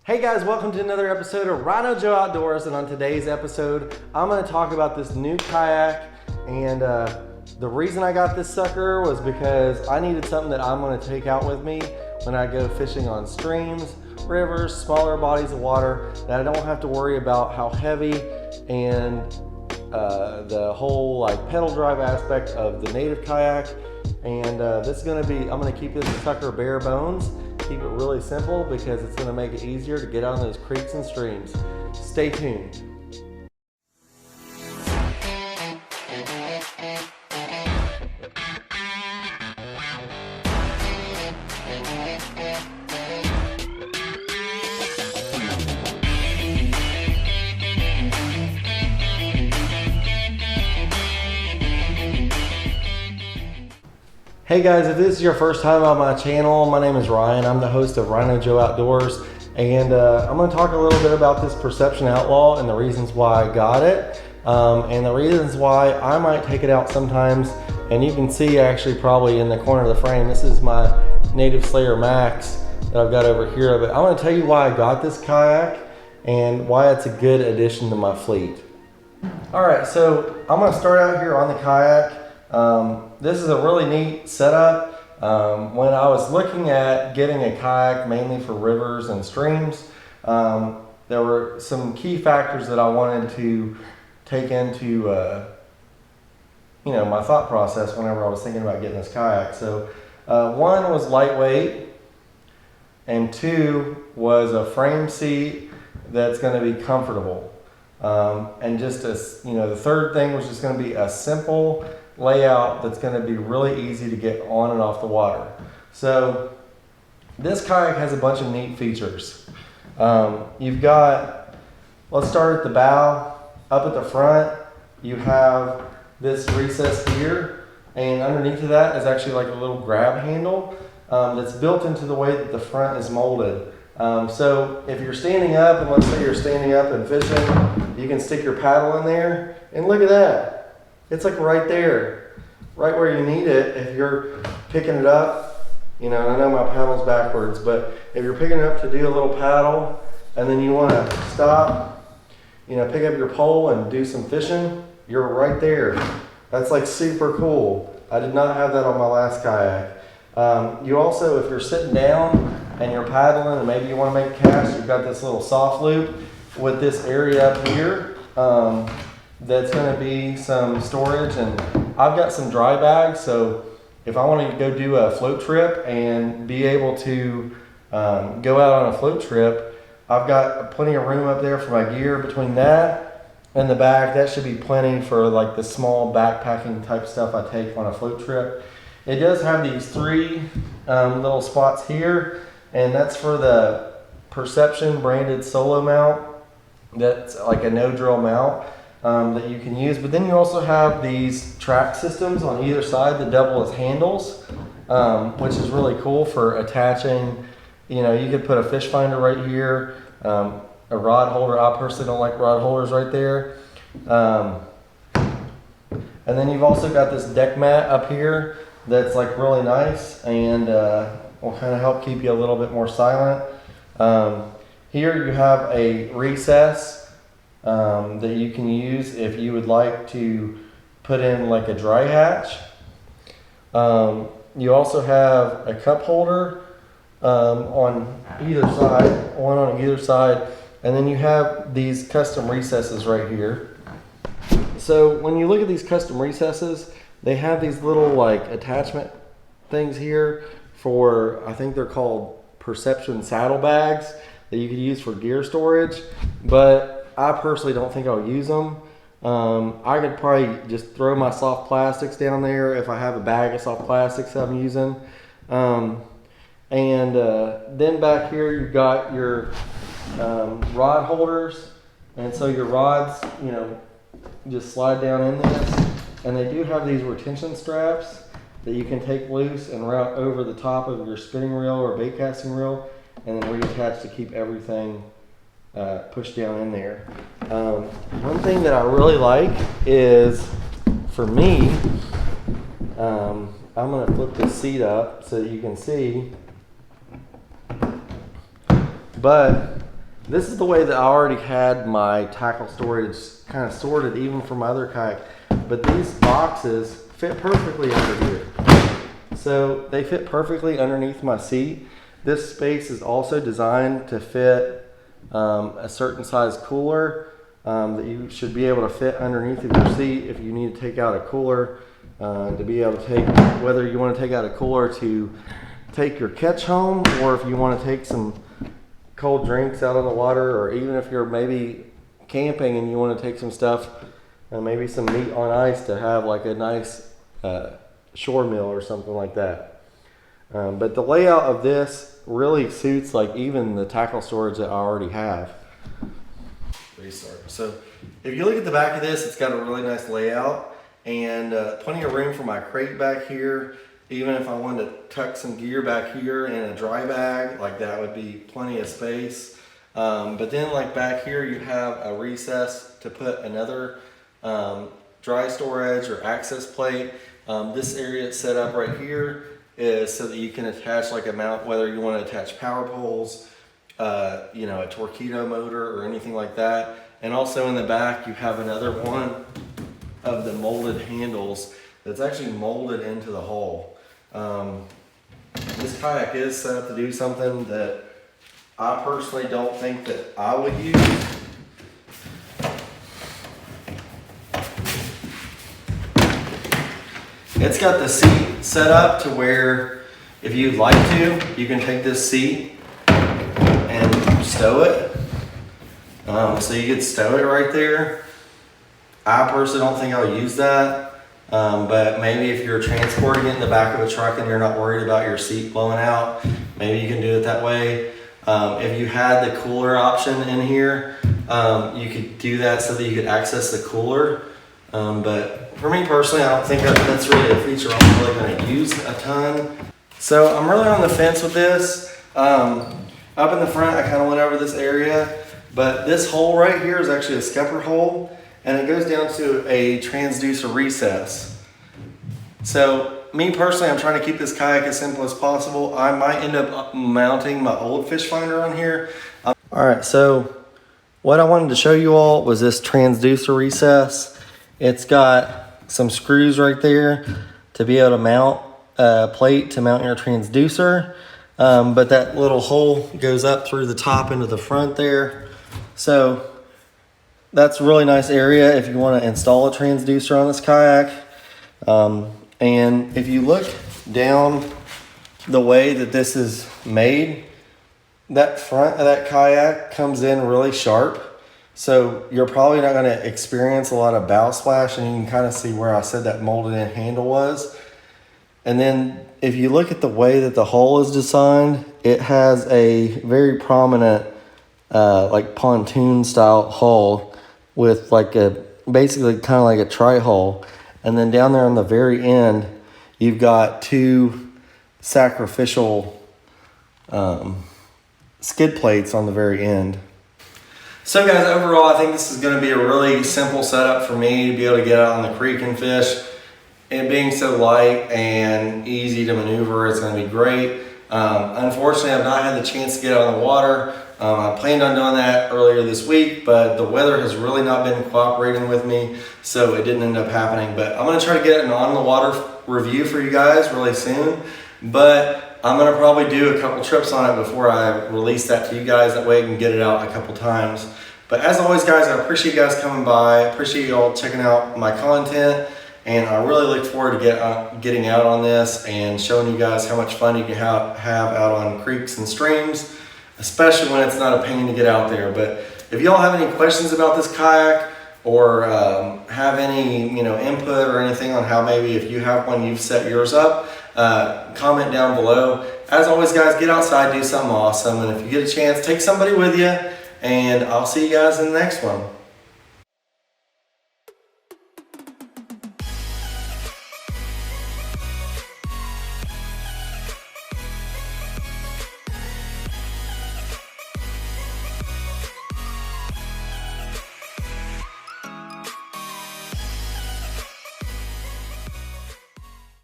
Hey guys, welcome to another episode of RHINOjoe Outdoors, and on today's episode, I'm going to talk about this new kayak. And the reason I got this sucker was because I needed something that I'm going to take out with me when I go fishing on streams, rivers, smaller bodies of water, that I don't have to worry about how heavy and the whole like pedal drive aspect of the native kayak. And this is going to be, I'm going to keep this sucker bare bones. Keep it really simple because it's going to make it easier to get on those creeks and streams. Stay tuned. Hey guys, if this is your first time on my channel, my name is Ryan. I'm the host of RHINOjoe Outdoors, and I'm going to talk a little bit about this Perception Outlaw and the reasons why I got it, and the reasons why I might take it out sometimes. And you can see actually probably in the corner of the frame, this is my Native Slayer Max that I've got over here. But I want to tell you why I got this kayak and why it's a good addition to my fleet. Alright, so I'm going to start out here on the kayak. This is a really neat setup. When I was looking at getting a kayak mainly for rivers and streams, there were some key factors that I wanted to take into my thought process whenever I was thinking about getting this kayak. So one was lightweight, and two was a frame seat that's going to be comfortable, and just as the third thing was just going to be a simple layout that's going to be really easy to get on and off the water. So this kayak has a bunch of neat features. You've got, let's start at the bow. Up at the front you have this recess here, and underneath of that is actually like a little grab handle that's built into the way that the front is molded. So if you're standing up, and let's say you're standing up and fishing, you can stick your paddle in there, and look at that. It's like right there, right where you need it. If you're picking it up, and I know my paddle's backwards, but if you're picking it up to do a little paddle and then you want to stop, pick up your pole and do some fishing, you're right there. That's like super cool. I did not have that on my last kayak. You also, if you're sitting down and you're paddling and maybe you want to make a cast, you've got this little soft loop with this area up here. That's going to be some storage, and I've got some dry bags, so if I want to go do a float trip and be able to go out on a float trip, I've got plenty of room up there for my gear between that and the bag. That should be plenty for like the small backpacking type stuff I take on a float trip. It does have these three little spots here, and that's for the Perception branded solo mount. That's like a no drill mount that you can use. But then you also have these track systems on either side that double as handles, which is really cool for attaching. You could put a fish finder right here, a rod holder. I personally don't like rod holders right there. And then you've also got this deck mat up here that's like really nice and will kind of help keep you a little bit more silent. Here you have a recess that you can use if you would like to put in like a dry hatch. You also have a cup holder on either side, one on either side, and then you have these custom recesses right here. So when you look at these custom recesses, they have these little like attachment things here for, I think they're called Perception saddlebags that you could use for gear storage, but I personally don't think I'll use them. I could probably just throw my soft plastics down there if I have a bag of soft plastics I'm using. Then back here you've got your rod holders, and so your rods, just slide down in this, and they do have these retention straps that you can take loose and route over the top of your spinning reel or bait casting reel, and then reattach to keep everything pushed down in there. One thing that I really like is, for me, I'm going to flip this seat up so that you can see, but This is the way that I already had my tackle storage kind of sorted, even for my other kayak. But these boxes fit perfectly under here. So they fit perfectly underneath my seat. This space is also designed to fit a certain size cooler that you should be able to fit underneath of your seat if you need to take out a cooler, to be able to take, whether you want to take out a cooler to take your catch home, or if you want to take some cold drinks out on the water, or even if you're maybe camping and you want to take some stuff, maybe some meat on ice to have like a nice shore meal or something like that. But the layout of this really suits like even the tackle storage that I already have. Restart. So if you look at the back of this, it's got a really nice layout and plenty of room for my crate back here. Even if I wanted to tuck some gear back here in a dry bag, like that would be plenty of space. But then like back here, you have a recess to put another dry storage or access plate. This area set up right here is so that you can attach like a mount, whether you want to attach power poles, you know, a torpedo motor or anything like that. And also in the back, you have another one of the molded handles that's actually molded into the hull. This kayak is set up to do something that I personally don't think that I would use. It's got the seat set up to where if you'd like to, you can take this seat and stow it. So you could stow it right there. I personally don't think I'll use that. But maybe if you're transporting it in the back of a truck and you're not worried about your seat blowing out, maybe you can do it that way. If you had the cooler option in here, you could do that so that you could access the cooler. But for me personally, I don't think that's really a feature I'm really going to use a ton. So I'm really on the fence with this. Up in the front, I kind of went over this area, but this hole right here is actually a scupper hole. And it goes down to a transducer recess. So me personally, I'm trying to keep this kayak as simple as possible. I might end up mounting my old fish finder on here. All right, so what I wanted to show you all was this transducer recess. It's got some screws right there to be able to mount a plate to mount your transducer. But that little hole goes up through the top into the front there. So that's a really nice area if you want to install a transducer on this kayak. And if you look down the way that this is made, that front of that kayak comes in really sharp. So you're probably not going to experience a lot of bow splash, and you can kind of see where I said that molded in handle was. And then if you look at the way that the hull is designed, it has a very prominent like pontoon style hull with like a basically kind of like a tri-hull. And then down there on the very end, you've got two sacrificial skid plates on the very end. So guys, overall, I think this is going to be a really simple setup for me to be able to get out on the creek and fish. It being so light and easy to maneuver, it's going to be great. Unfortunately, I've not had the chance to get out on the water. I planned on doing that earlier this week, but the weather has really not been cooperating with me, so it didn't end up happening. But I'm going to try to get an on the water review for you guys really soon. But I'm going to probably do a couple trips on it before I release that to you guys. That way I can get it out a couple times. But as always, guys, I appreciate you guys coming by. I appreciate you all checking out my content. And I really look forward to getting out on this and showing you guys how much fun you can have out on creeks and streams, especially when it's not a pain to get out there. But if y'all have any questions about this kayak or have any input or anything on how maybe if you have one you've set yours up, comment down below. As always, guys, get outside, do something awesome. And if you get a chance, take somebody with you. And I'll see you guys in the next one.